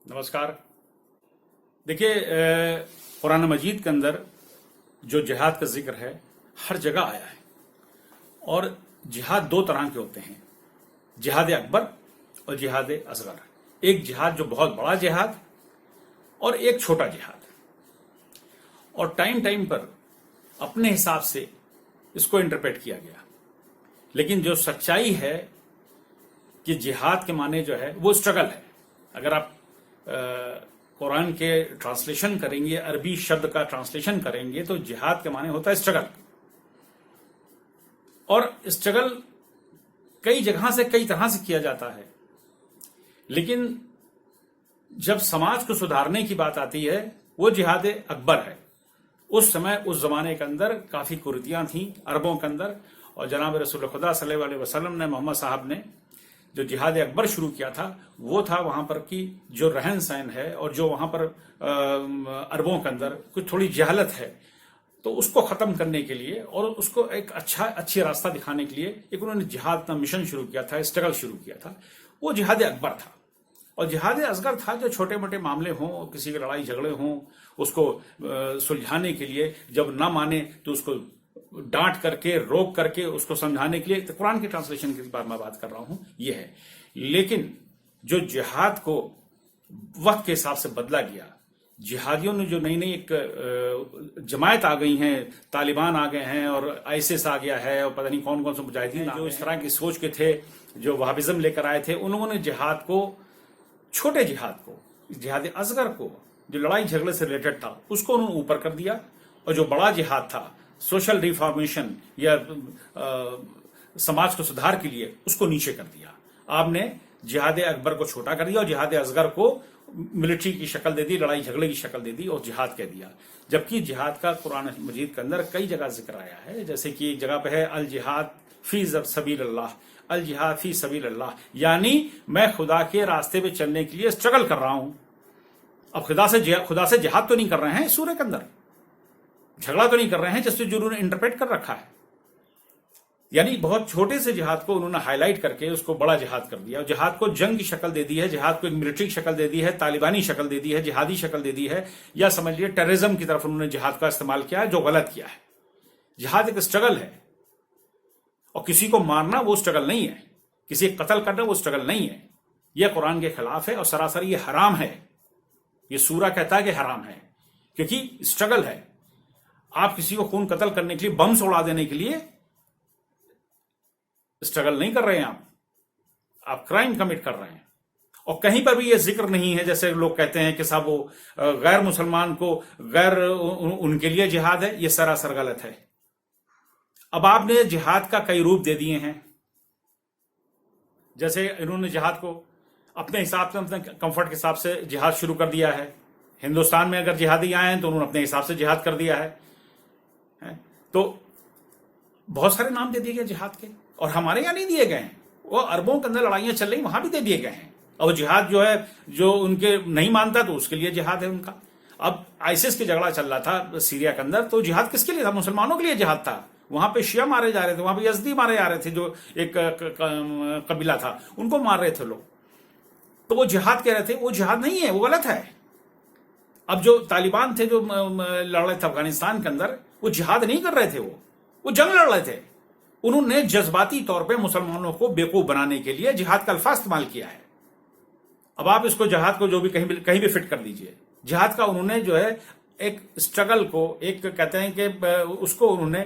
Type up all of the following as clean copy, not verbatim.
नमस्कार। देखिए, कुरान मजीद के अंदर जो जिहाद का जिक्र है हर जगह आया है। और जिहाद दो तरह के होते हैं, जिहाद अकबर और जिहाद असगर। एक जिहाद जो बहुत बड़ा जिहाद और एक छोटा जिहाद। और टाइम टाइम पर अपने हिसाब से इसको इंटरप्रेट किया गया, लेकिन जो सच्चाई है कि जिहाद के माने जो है वो स्ट्रगल है। अगर आप कुरान के ट्रांसलेशन करेंगे, अरबी शब्द का ट्रांसलेशन करेंगे, तो जिहाद के माने होता है स्ट्रगल। और स्ट्रगल कई जगह से कई तरह से किया जाता है, लेकिन जब समाज को सुधारने की बात आती है वो जिहाद अकबर है। उस समय उस जमाने के अंदर काफी कुरीतियां थीं अरबों के अंदर, और जनाब रसूल खुदा सल्लल्लाहु अलैहि वसल्लम ने, मोहम्मद साहब ने जो जिहाद अकबर शुरू किया था वो था वहां पर की जो रहन सहन है और जो वहां पर अरबों के अंदर कुछ थोड़ी जहालत है, तो उसको खत्म करने के लिए और उसको एक अच्छी रास्ता दिखाने के लिए एक उन्होंने जिहाद का मिशन शुरू किया था, स्ट्रगल शुरू किया था। वो जिहाद अकबर था। और जिहाद असगर था जो छोटे मोटे मामले हों, किसी की लड़ाई झगड़े हों, उसको सुलझाने के लिए, जब ना माने तो उसको डांट करके, रोक करके उसको समझाने के लिए। तो कुरान की ट्रांसलेशन की बार मैं बात कर रहा हूं, ये है। लेकिन जो जिहाद को वक्त के हिसाब से बदला गया, जिहादियों ने जो नई नई एक जमायत आ गई हैं, तालिबान आ गए हैं और आईसिस आ गया है, और पता नहीं कौन कौन से मुजाहिदीन जो इस तरह की सोच के थे, जो वहाबिज्म लेकर आए थे, उन्होंने जिहाद को, छोटे जिहाद को, जिहाद असगर को, जो लड़ाई झगड़े से रिलेटेड था, उसको उन्होंने ऊपर कर दिया। और जो बड़ा जिहाद था, सोशल रिफॉर्मेशन या समाज को सुधार के लिए, उसको नीचे कर दिया। आपने जिहाद अकबर को छोटा कर दिया और जिहाद असगर को मिलिट्री की शक्ल दे दी, लड़ाई झगड़े की शक्ल दे दी और जिहाद कह दिया। जबकि जिहाद का कुरान मजीद के अंदर कई जगह जिक्र आया है। जैसे कि एक जगह पे है अल जिहाद फी सबीलिल्लाह, अल जिहाद फी सबीलिल्लाह, यानी मैं खुदा के रास्ते पे चलने के लिए स्ट्रगल कर रहा हूं। अब खुदा से जिहाद तो नहीं कर रहे हैं, सूरह के अंदर झगड़ा तो नहीं कर रहे हैं, जैसे जो उन्होंने इंटरप्रेट कर रखा है। यानी बहुत छोटे से जिहाद को उन्होंने हाईलाइट करके उसको बड़ा जिहाद कर दिया। जिहाद को जंग की शक्ल दे दी है, जिहाद को एक मिलिट्री शक्ल दे दी है, तालिबानी शक्ल दे दी है, जिहादी शक्ल दे दी है, या समझ लिए टेररिज्म की तरफ उन्होंने जिहाद का इस्तेमाल किया है, जो गलत किया है। जिहाद एक स्ट्रगल है, और किसी को मारना वो स्ट्रगल नहीं है, किसी को कत्ल करना वो स्ट्रगल नहीं है। यह कुरान के खिलाफ है और सरासर ये हराम है। ये सूरा कहता है कि हराम है, क्योंकि स्ट्रगल है। आप किसी को खून कत्ल करने के लिए, बम से उड़ा देने के लिए स्ट्रगल नहीं कर रहे हैं, आप क्राइम कमिट कर रहे हैं। और कहीं पर भी यह जिक्र नहीं है, जैसे लोग कहते हैं कि साहब वो गैर मुसलमान को गैर उनके लिए जिहाद है, यह सरासर गलत है। अब आपने जिहाद का कई रूप दे दिए हैं। जैसे इन्होंने जिहाद को अपने हिसाब से, अपने कंफर्ट के हिसाब से जिहाद शुरू कर दिया है। हिंदुस्तान में अगर जिहादी आए हैं तो उन्होंने अपने हिसाब से जिहाद कर दिया है। तो बहुत सारे नाम दे दिए गए जिहाद के, और हमारे यहां नहीं दिए गए हैं। वो अरबों के अंदर लड़ाइयां चल रही, वहां भी दे दिए गए हैं। और जिहाद जो है, जो उनके नहीं मानता तो उसके लिए जिहाद है उनका। अब आईसिस की झगड़ा चल रहा था सीरिया के अंदर, तो जिहाद किसके लिए था? मुसलमानों के लिए जिहाद था। वहां पे शिया मारे जा रहे थे, वहां पे यजदी मारे जा रहे थे, जो एक कबीला था, उनको मार रहे थे लोग। तो वो जिहाद कह रहे थे, वो जिहाद नहीं है, वो गलत है। अब जो तालिबान थे जो लड़ रहे थे अफगानिस्तान के अंदर, वो जिहाद नहीं कर रहे थे, वो जंग लड़ रहे थे। उन्होंने जज्बाती तौर पे मुसलमानों को बेवकूफ बनाने के लिए जिहाद का अल्फाज इस्तेमाल किया है। अब आप इसको जिहाद को जो भी कहीं भी फिट कर दीजिए। जिहाद का उन्होंने जो है एक स्ट्रगल को, एक कहते हैं कि उसको उन्होंने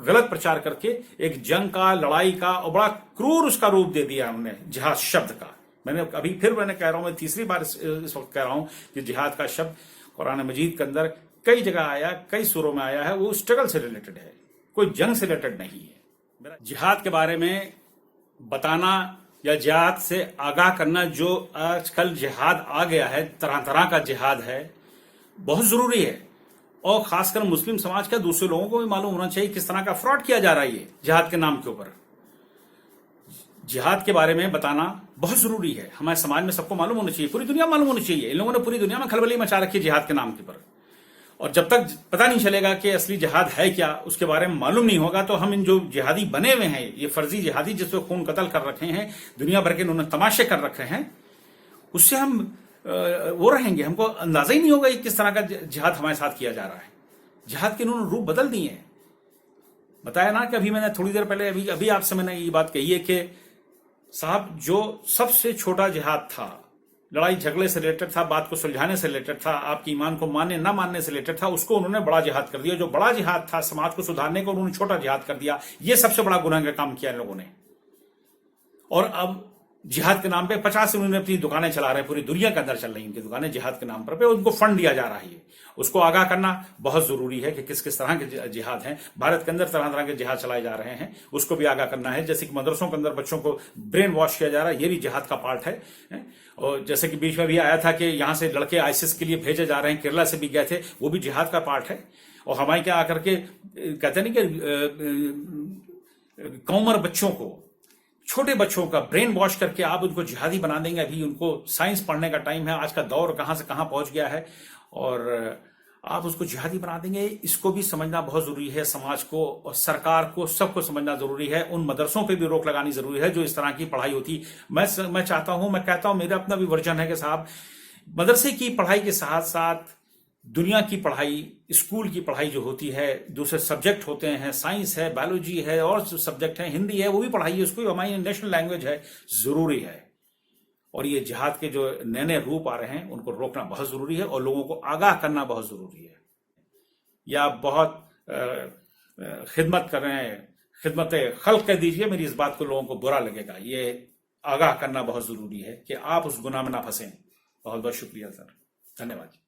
गलत प्रचार करके एक जंग का, लड़ाई का, और बड़ा क्रूर उसका रूप दे दिया उन्होंने जिहाद शब्द का। मैंने कह रहा हूं, मैं तीसरी बार इस वक्त कह रहा हूं कि जिहाद का शब्द कुरान मजीद के अंदर कई जगह आया, कई सूरों में आया है। वो स्ट्रगल से रिलेटेड है, कोई जंग से रिलेटेड नहीं है। जिहाद के बारे में बताना या जिहाद से आगाह करना, जो आजकल जिहाद आ गया है, तरह तरह का जिहाद है, बहुत जरूरी है। और खासकर मुस्लिम समाज का, दूसरे लोगों को भी मालूम होना चाहिए किस तरह का फ्रॉड किया जा रहा है ये जिहाद के नाम के ऊपर। जिहाद के बारे में बताना बहुत जरूरी है, हमारे समाज में सबको मालूम होना चाहिए, पूरी दुनिया मालूम होनी चाहिए। इन लोगों ने पूरी दुनिया में खलबली मचा रखी है जिहाद के नाम के ऊपर। और जब तक पता नहीं चलेगा कि असली जिहाद है क्या, उसके बारे में मालूम नहीं होगा, तो हम इन जो जिहादी बने हुए हैं, ये फर्जी जिहादी जिसको खून कत्ल कर रखे हैं, दुनिया भर के इन्होंने तमाशे कर रखे हैं, उससे हम وہ رہیں گے, ہم کو اندازہ ہی نہیں ہوگا کہ کس طرح کا جہاد ہمارے ساتھ کیا جا رہا ہے. جہاد کے انہوں نے روپ بدل دیے ہیں. بتایا نا کہ ابھی میں نے تھوڑی دیر پہلے ابھی آپ سے میں نے یہ بات کہی ہے کہ صاحب جو سب سے چھوٹا جہاد تھا, لڑائی جھگڑے سے ریلیٹڈ تھا, بات کو سلجھانے سے ریلیٹڈ تھا, آپ کی ایمان کو ماننے نہ ماننے سے ریلیٹڈ تھا, اس کو انہوں نے بڑا جہاد کر دیا. جو بڑا جہاد تھا سماج کو سدھارنے کو, انہوں نے چھوٹا جہاد کر دیا. یہ سب سے بڑا گناہ کا کام کیا ان لوگوں نے. اور اب جہاد کے نام پہ 50 انہوں نے اپنی دکانیں چلا رہے ہیں, پوری دنیا کے اندر چل رہی ہیں ان کی دکانیں جہاد کے نام پر, ان کو فنڈ دیا جا رہا ہے. اس کو آگاہ کرنا بہت ضروری ہے کہ کس کس طرح کے جہاد ہیں. بھارت کے اندر طرح طرح کے جہاد چلائے جا رہے ہیں, اس کو بھی آگاہ کرنا ہے. جیسے کہ مدرسوں کے اندر بچوں کو برین واش کیا جا رہا ہے, یہ بھی جہاد کا پارٹ ہے. اور جیسے کہ بیچ میں بھی آیا تھا کہ یہاں سے لڑکے آئیسس کے لیے بھیجے جا رہے ہیں, کیرلا سے بھی گئے تھے, وہ بھی جہاد کا پارٹ ہے. اور ہمارے کیا آ کر کے کہتے ہیں کہ کمر بچوں کو, چھوٹے بچوں کا برین واش کر کے آپ ان کو جہادی بنا دیں گے. ابھی ان کو سائنس پڑھنے کا ٹائم ہے, آج کا دور کہاں سے کہاں پہنچ گیا ہے, اور آپ اس کو جہادی بنا دیں گے. اس کو بھی سمجھنا بہت ضروری ہے. سماج کو اور سرکار کو سب کو سمجھنا ضروری ہے. ان مدرسوں پہ بھی روک لگانی ضروری ہے جو اس طرح کی پڑھائی ہوتی. میں چاہتا ہوں, میں کہتا ہوں, میرا اپنا بھی ورژن ہے کہ صاحب مدرسے کی پڑھائی کے ساتھ ساتھ دنیا کی پڑھائی, اسکول کی پڑھائی جو ہوتی ہے, دوسرے سبجیکٹ ہوتے ہیں, سائنس ہے, بایولوجی ہے, اور سبجیکٹ ہیں, ہندی ہے, وہ بھی پڑھائیے. اس کو ہماری نیشنل لینگویج ہے, ضروری ہے. اور یہ جہاد کے جو نئے نئے روپ آ رہے ہیں ان کو روکنا بہت ضروری ہے, اور لوگوں کو آگاہ کرنا بہت ضروری ہے. یا بہت خدمت کر رہے ہیں, خدمت خلق کہہ دیجئے, میری اس بات کو لوگوں کو برا لگے گا. یہ آگاہ کرنا بہت ضروری ہے کہ آپ اس گناہ میں نہ پھنسیں. بہت بہت شکریہ سر, دھنیہ واد.